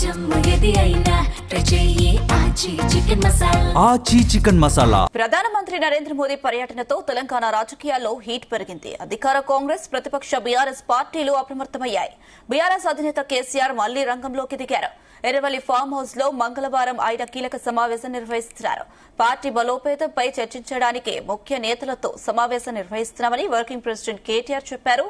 ఆచి చికెన్ మసాలా. ప్రధానమంత్రి నరేంద్ర మోదీ పర్యటనతో తెలంగాణ రాజకీయాల్లో హీట్ పెరిగింది. అధికార కాంగ్రెస్, ప్రతిపక్ష బీఆర్ఎస్ పార్టీలు అప్రమత్తమయ్యాయి. బీఆర్ఎస్ అధినేత కేసీఆర్ మళ్లీ రంగంలోకి దిగారు. ఎర్రవల్లి ఫామ్ హౌస్ లో మంగళవారం ఆయన కీలక సమావేశం నిర్వహిస్తున్నారు. పార్టీ బలోపేతంపై చర్చించడానికి ముఖ్య నేతలతో సమావేశం నిర్వహిస్తున్నామని వర్కింగ్ ప్రెసిడెంట్ కేటీఆర్ చెప్పారు.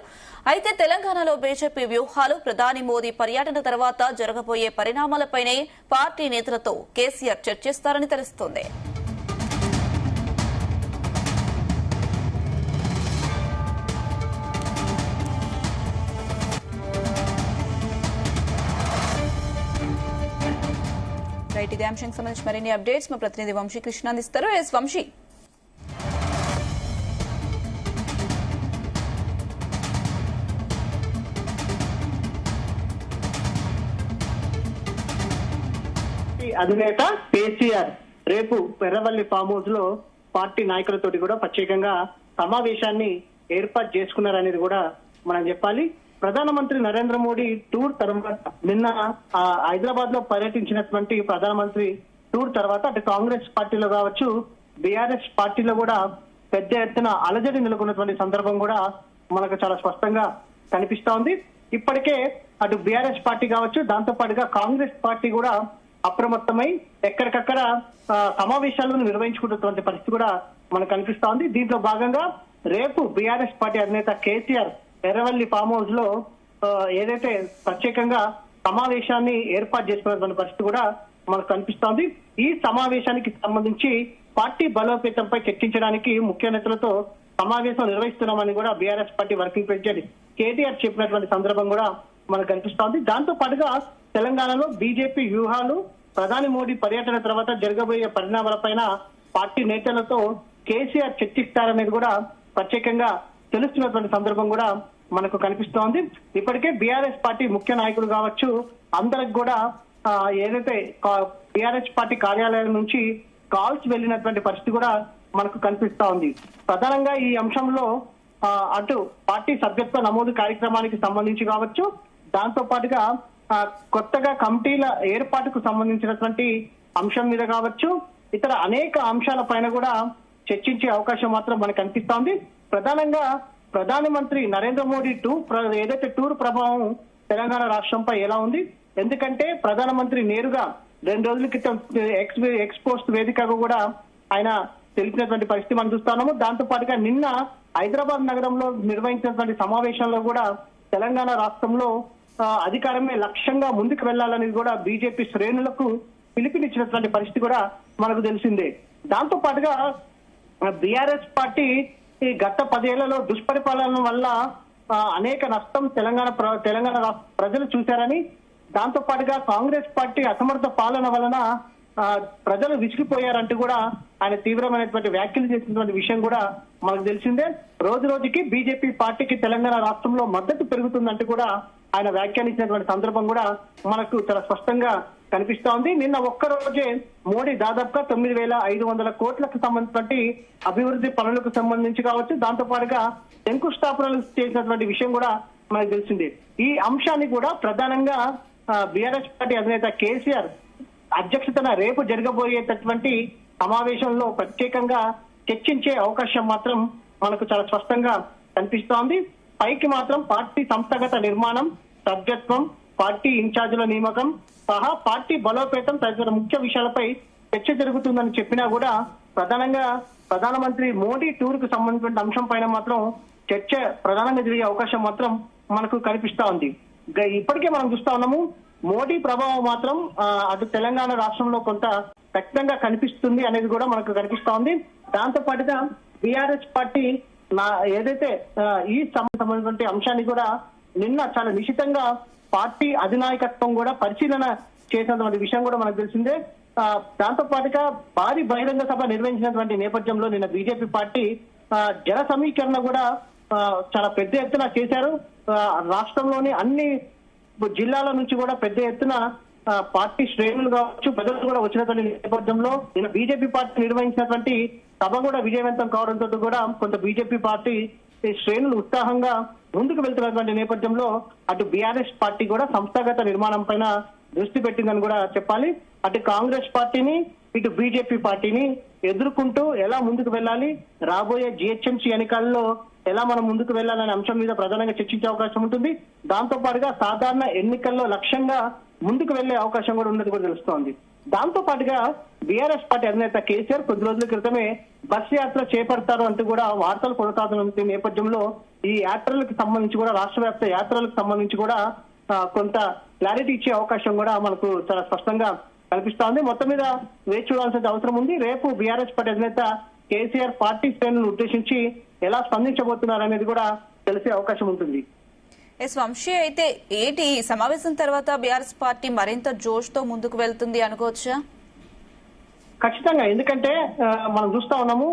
అయితే తెలంగాణలో బీజేపీ వ్యూహాలు, ప్రధాని మోదీ పర్యటన తర్వాత జరగబోయే పరిణామాలపైనే పార్టీ నేతలతో కేసీఆర్ చర్చిస్తారని తెలుస్తోంది. రైట్, ఇదే అంశానికి సంబంధించి మరిన్ని అప్డేట్స్ మా ప్రతినిధి వంశీ కృష్ణ అందిస్తారు. ఎస్ వంశీ. అధినేత కేసీఆర్ రేపు ఎర్రవల్లి ఫామ్ హౌస్ లో పార్టీ నాయకులతో కూడా ప్రత్యేకంగా సమావేశాన్ని ఏర్పాటు చేసుకున్నారనేది కూడా మనం చెప్పాలి. ప్రధానమంత్రి నరేంద్ర మోడీ టూర్ తర్వాత నిన్న హైదరాబాద్ లో పర్యటించినటువంటి ప్రధానమంత్రి టూర్ తర్వాత అటు కాంగ్రెస్ పార్టీలో కావచ్చు, బీఆర్ఎస్ పార్టీలో కూడా పెద్ద ఎత్తున అలజడి నెలకొన్నటువంటి సందర్భం కూడా మనకు చాలా స్పష్టంగా కనిపిస్తా ఉంది. ఇప్పటికే అటు బీఆర్ఎస్ పార్టీ కావచ్చు, దాంతో పాటుగా కాంగ్రెస్ పార్టీ కూడా అప్రమత్తమై ఎక్కడికక్కడ సమావేశాలను నిర్వహించుకున్నటువంటి పరిస్థితి కూడా మనకు కనిపిస్తా ఉంది. దీంట్లో భాగంగా రేపు బీఆర్ఎస్ పార్టీ అధినేత కేసీఆర్ ఎర్రవల్లి ఫామ్ హౌస్ లో ఏదైతే ప్రత్యేకంగా సమావేశాన్ని ఏర్పాటు చేసుకున్నటువంటి పరిస్థితి కూడా మనకు కనిపిస్తోంది. ఈ సమావేశానికి సంబంధించి పార్టీ బలోపేతంపై చర్చించడానికి ముఖ్య నేతలతో సమావేశం నిర్వహిస్తున్నామని కూడా BRS party working president KTR చెప్పినటువంటి సందర్భం కూడా మనకు కనిపిస్తోంది. దాంతో పాటుగా తెలంగాణలో బీజేపీ వ్యూహాలు, ప్రధాని మోడీ పర్యటన తర్వాత జరగబోయే పరిణామాలపైన పార్టీ నేతలతో కేసీఆర్ చర్చిస్తారనేది కూడా ప్రత్యేకంగా తెలుస్తున్నటువంటి సందర్భం కూడా మనకు కనిపిస్తోంది. ఇప్పటికే బీఆర్ఎస్ పార్టీ ముఖ్య నాయకులు కావచ్చు, అందరికి కూడా ఏదైతే బీఆర్ఎస్ పార్టీ కార్యాలయం నుంచి కాల్స్ వెళ్లినటువంటి పరిస్థితి కూడా మనకు కనిపిస్తా ఉంది. ప్రధానంగా ఈ అంశంలో అటు పార్టీ సభ్యత్వ నమోదు కార్యక్రమానికి సంబంధించి కావచ్చు, దాంతో పాటుగా కొత్తగా కమిటీల ఏర్పాటుకు సంబంధించినటువంటి అంశం మీద కావచ్చు, ఇతర అనేక అంశాల పైన కూడా చర్చించే అవకాశం మాత్రం మనకు కనిపిస్తోంది. ప్రధానంగా ప్రధానమంత్రి నరేంద్ర మోడీ ఏదైతే టూర్ ప్రభావం తెలంగాణ రాష్ట్రంపై ఎలా ఉంది, ఎందుకంటే ప్రధానమంత్రి నేరుగా 2 రోజుల క్రితం ఎక్స్పోస్ట్ వేదికగా కూడా ఆయన తెలిపినటువంటి పరిస్థితి మనం చూస్తున్నాము. దాంతో పాటుగా నిన్న హైదరాబాద్ నగరంలో నిర్వహించినటువంటి సమావేశంలో కూడా తెలంగాణ రాష్ట్రంలో అధికారమే లక్ష్యంగా ముందుకు వెళ్లాలని కూడా బీజేపీ శ్రేణులకు పిలుపునిచ్చినటువంటి పరిస్థితి కూడా మనకు తెలిసిందే. దాంతో పాటుగా బీఆర్ఎస్ పార్టీ గత 10 ఏళ్లలో దుష్పరిపాలన వల్ల అనేక నష్టం తెలంగాణ ప్రజలు చూశారని, దాంతో పాటుగా కాంగ్రెస్ పార్టీ అసమర్థ పాలన వలన ప్రజలు విసిగిపోయారంటూ కూడా ఆయన తీవ్రమైనటువంటి వ్యాఖ్యలు చేసినటువంటి విషయం కూడా మనకు తెలిసిందే. రోజు రోజుకి బీజేపీ పార్టీకి తెలంగాణ రాష్ట్రంలో మద్దతు పెరుగుతుందంటూ కూడా ఆయన వ్యాఖ్యానించినటువంటి సందర్భం కూడా మనకు చాలా స్పష్టంగా కనిపిస్తా ఉంది. నిన్న ఒక్కరోజే మోడీ దాదాపుగా 9,500 కోట్లకు సంబంధించినటువంటి అభివృద్ధి పనులకు సంబంధించి కావచ్చు, దాంతో పాటుగా శంకుస్థాపనలు చేసినటువంటి విషయం కూడా మనకు తెలిసింది. ఈ అంశాన్ని కూడా ప్రధానంగా బీఆర్ఎస్ పార్టీ అధినేత కేసీఆర్ అధ్యక్షతన రేపు జరగబోయేటటువంటి సమావేశంలో ప్రత్యేకంగా చర్చించే అవకాశం మాత్రం మనకు చాలా స్పష్టంగా కనిపిస్తోంది. పైకి మాత్రం పార్టీ సంస్థాగత నిర్మాణం, సభ్యత్వం, పార్టీ ఇన్ఛార్జీల నియామకం సహా పార్టీ బలోపేతం తదితర ముఖ్య విషయాలపై చర్చ జరుగుతుందని చెప్పినా కూడా ప్రధానంగా ప్రధానమంత్రి మోడీ టూర్ కు సంబంధించిన అంశం పైన మాత్రం చర్చ ప్రధానంగా జరిగే అవకాశం మాత్రం మనకు కనిపిస్తా ఉంది. ఇప్పటికే మనం చూస్తా ఉన్నాము, మోడీ ప్రభావం మాత్రం అటు తెలంగాణ రాష్ట్రంలో కొంత ఖచ్చితంగా కనిపిస్తుంది అనేది కూడా మనకు కనిపిస్తా ఉంది. దాంతో పాటుగా బీఆర్ఎస్ పార్టీ ఏదైతే ఈ సంబంధించినటువంటి అంశాన్ని కూడా నిన్న చాలా నిశితంగా పార్టీ అధినాయకత్వం కూడా పరిశీలన చేసినటువంటి విషయం కూడా మనకు తెలిసిందే. దాంతో పాటుగా భారీ బహిరంగ సభ నిర్వహించినటువంటి నేపథ్యంలో నిన్న బీజేపీ పార్టీ జన సమీకరణ కూడా చాలా పెద్ద ఎత్తున చేశారు. రాష్ట్రంలోని అన్ని జిల్లాల నుంచి కూడా పెద్ద ఎత్తున పార్టీ శ్రేణులు కావచ్చు, ప్రజలు కూడా వచ్చినటువంటి నేపథ్యంలో నిన్న బీజేపీ పార్టీ నిర్వహించినటువంటి సభ కూడా విజయవంతం కావడంతో కూడా కొంత బీజేపీ పార్టీ శ్రేణులు ఉత్సాహంగా ముందుకు వెళ్తున్నటువంటి నేపథ్యంలో అటు బీఆర్ఎస్ పార్టీ కూడా సంస్థాగత నిర్మాణం పైన దృష్టి పెట్టిందని కూడా చెప్పాలి. అటు కాంగ్రెస్ పార్టీని ఇటు బీజేపీ పార్టీని ఎదుర్కొంటూ ఎలా ముందుకు వెళ్ళాలి, రాబోయే జిహెచ్ఎంసీ ఎన్నికల్లో ఎలా మనం ముందుకు వెళ్ళాలనే అంశం మీద ప్రధానంగా చర్చించే అవకాశం ఉంటుంది. దాంతో పాటుగా సాధారణ ఎన్నికల్లో లక్ష్యంగా ముందుకు వెళ్లే అవకాశం కూడా ఉన్నది కూడా తెలుస్తోంది. దాంతో పాటుగా బీఆర్ఎస్ పార్టీ అధినేత కేసీఆర్ కొద్ది రోజుల క్రితమే బస్ యాత్ర చేపడతారు అంటూ కూడా వార్తలు కొనసాగుతున్న నేపథ్యంలో ఈ యాత్రలకు సంబంధించి కూడా రాష్ట్ర వ్యాప్త యాత్రలకు సంబంధించి కూడా కొంత క్లారిటీ ఇచ్చే అవకాశం కూడా మనకు చాలా స్పష్టంగా కనిపిస్తా ఉంది. మొత్తం మీద వేచి చూడాల్సిన అవసరం ఉంది. రేపు బీఆర్ఎస్ పార్టీ అధినేత కేసీఆర్ పార్టీ శ్రేణులను ఉద్దేశించి ఎలా స్పందించబోతున్నారు అనేది కూడా తెలిసే అవకాశం ఉంటుంది. వంశీ, అయితే ఏంటి ఈ సమావేశం తర్వాత బీఆర్ఎస్ పార్టీ మరింత జోష్ తో ముందుకు వెళ్తుంది అనుకోవచ్చా? ఖచ్చితంగా, ఎందుకంటే మనం చూస్తా ఉన్నాము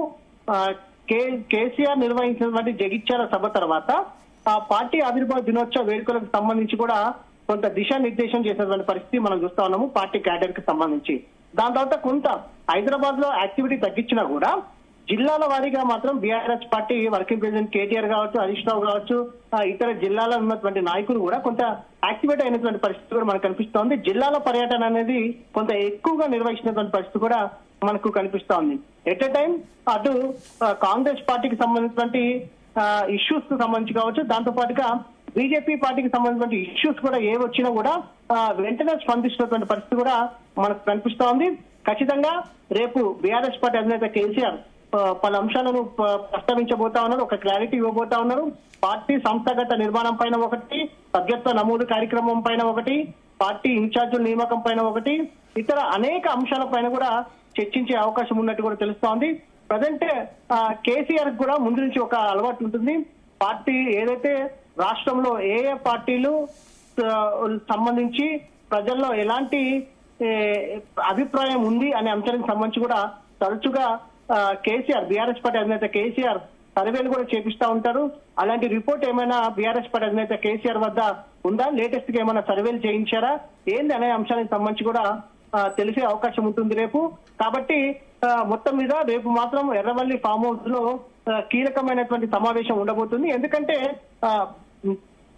కేసీఆర్ నిర్వహించినటువంటి జగిత్యాల సభ తర్వాత ఆ పార్టీ ఆవిర్భావ దినోత్సవ వేడుకలకు సంబంధించి కూడా కొంత దిశానిర్దేశం చేసినటువంటి పరిస్థితి మనం చూస్తా ఉన్నాము పార్టీ క్యాడర్ కి సంబంధించి. దాని తర్వాత కొంత హైదరాబాద్ లో యాక్టివిటీ తగ్గించినా కూడా జిల్లాల వారీగా మాత్రం BRS party working president KTR కావచ్చు, హరీష్ రావు కావచ్చు, ఇతర జిల్లాలో ఉన్నటువంటి నాయకులు కూడా కొంత యాక్టివేట్ అయినటువంటి పరిస్థితి కూడా మనకు కనిపిస్తోంది. జిల్లాల పర్యటన అనేది కొంత ఎక్కువగా నిర్వహించినటువంటి పరిస్థితి కూడా మనకు కనిపిస్తోంది. ఎట్ ఎ టైం అటు కాంగ్రెస్ పార్టీకి సంబంధించినటువంటి ఇష్యూస్ కు సంబంధించి కావచ్చు, దాంతో పాటుగా బీజేపీ పార్టీకి సంబంధించిన ఇష్యూస్ కూడా ఏ వచ్చినా కూడా వెంటనే స్పందిస్తున్నటువంటి పరిస్థితి కూడా మనకు కనిపిస్తోంది. ఖచ్చితంగా రేపు బీఆర్ఎస్ పార్టీ అధినేత కేసీఆర్ పలు అంశాలను ప్రస్తావించబోతా ఉన్నారు, ఒక క్లారిటీ ఇవ్వబోతా ఉన్నారు. పార్టీ సంస్థాగత నిర్మాణం పైన ఒకటి, సభ్యత్వ నమోదు కార్యక్రమం పైన ఒకటి, పార్టీ ఇన్ఛార్జీల నియామకం పైన ఒకటి, ఇతర అనేక అంశాల పైన కూడా చర్చించే అవకాశం ఉన్నట్టు కూడా తెలుస్తోంది. ప్రజెంట్ కేసీఆర్ కూడా ముందు నుంచి ఒక అలవాటు ఉంటుంది. పార్టీ ఏదైతే రాష్ట్రంలో ఏ ఏ పార్టీలు సంబంధించి ప్రజల్లో ఎలాంటి అభిప్రాయం ఉంది అనే అంశానికి సంబంధించి కూడా తరచుగా కేసీఆర్ బీఆర్ఎస్ పార్టీ అధినేత కేసీఆర్ సర్వేలు కూడా చేపిస్తా ఉంటారు. అలాంటి రిపోర్ట్ ఏమైనా బీఆర్ఎస్ పార్టీ అధినేత కేసీఆర్ వద్ద ఉందా, లేటెస్ట్ గా ఏమైనా సర్వేలు చేయించారా, ఏంది అనే అంశానికి సంబంధించి కూడా తెలిసే అవకాశం ఉంటుంది రేపు. కాబట్టి మొత్తం మీద రేపు మాత్రం ఎర్రవల్లి ఫామ్ హౌస్ లో కీలకమైనటువంటి సమావేశం ఉండబోతుంది. ఎందుకంటే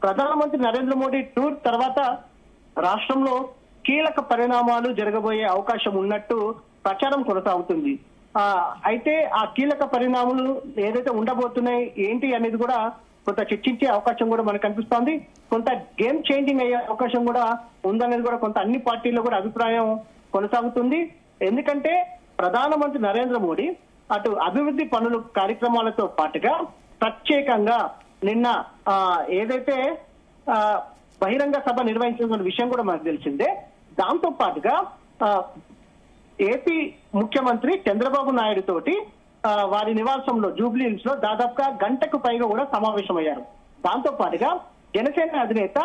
ప్రధానమంత్రి నరేంద్ర మోడీ టూర్ తర్వాత రాష్ట్రంలో కీలక పరిణామాలు జరగబోయే అవకాశం ఉన్నట్టు ప్రచారం కొనసాగుతుంది. అయితే ఆ కీలక పరిణామాలు ఏదైతే ఉండబోతున్నాయి ఏంటి అనేది కూడా కొంత చర్చించే అవకాశం కూడా మనకు కనిపిస్తోంది. కొంత గేమ్ చేంజింగ్ అయ్యే అవకాశం కూడా ఉందనేది కూడా కొంత అన్ని పార్టీల్లో కూడా అభిప్రాయం కొనసాగుతుంది. ఎందుకంటే ప్రధానమంత్రి నరేంద్ర మోడీ అటు అభివృద్ధి పనులు కార్యక్రమాలతో పాటుగా ప్రత్యేకంగా నిన్న ఏదైతే బహిరంగ సభ నిర్వహించిన విషయం కూడా మనకు తెలిసిందే. దాంతో పాటుగా ఏపీ ముఖ్యమంత్రి చంద్రబాబు నాయుడు తోటి వారి నివాసంలో జూబ్లీ హిల్స్ లో దాదాపుగా గంటకు పైగా కూడా సమావేశమయ్యారు. దాంతో పాటుగా జనసేన అధినేత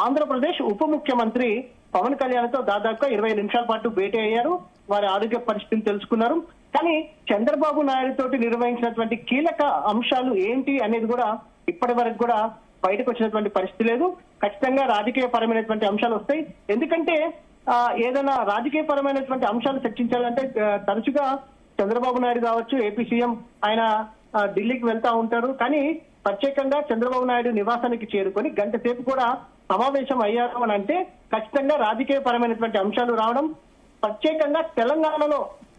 ఆంధ్రప్రదేశ్ ఉప ముఖ్యమంత్రి పవన్ కళ్యాణ్ తో దాదాపుగా 20 నిమిషాల పాటు భేటీ అయ్యారు. వారి ఆరోగ్య పరిస్థితిని తెలుసుకున్నారు. కానీ చంద్రబాబు నాయుడు తోటి నిర్వహించినటువంటి కీలక అంశాలు ఏంటి అనేది కూడా ఇప్పటి వరకు కూడా బయటకు వచ్చినటువంటి పరిస్థితి లేదు. ఖచ్చితంగా రాజకీయ పరమైనటువంటి అంశాలు వస్తాయి. ఎందుకంటే ఏదైనా రాజకీయ పరమైనటువంటి అంశాలు చర్చించాలంటే తరచుగా చంద్రబాబు నాయుడు కావచ్చు, ఏపీ సీఎం ఆయన ఢిల్లీకి వెళ్తా ఉంటారు. కానీ ప్రత్యేకంగా చంద్రబాబు నాయుడు నివాసానికి చేరుకొని గంట సేపు కూడా సమావేశం అయ్యారు అని అంటే ఖచ్చితంగా రాజకీయ పరమైనటువంటి అంశాలు రావడం, ప్రత్యేకంగా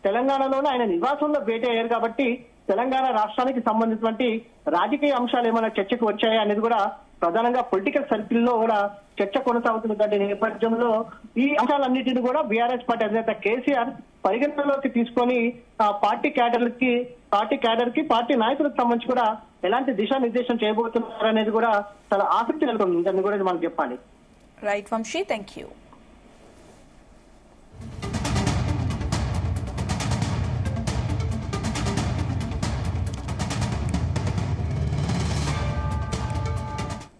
తెలంగాణలోనే ఆయన నివాసంలో భేటీ అయ్యారు కాబట్టి తెలంగాణ రాష్ట్రానికి సంబంధించినటువంటి రాజకీయ అంశాలు ఏమైనా చర్చకు వచ్చాయా అనేది కూడా ప్రధానంగా పొలిటికల్ సర్కిల్లో కూడా చర్చ కొనసాగుతున్నటువంటి నేపథ్యంలో ఈ అంశాలన్నింటినీ కూడా బీఆర్ఎస్ పార్టీ అధినేత కేసీఆర్ పరిగణనలోకి తీసుకొని పార్టీ క్యాడర్ కి పార్టీ నాయకులకు సంబంధించి కూడా ఎలాంటి దిశానిర్దేశం చేయబోతున్నారు అనేది కూడా చాలా ఆసక్తి నెలకొంది అని కూడా మనం చెప్పాలి. Right Vamshi, thank you.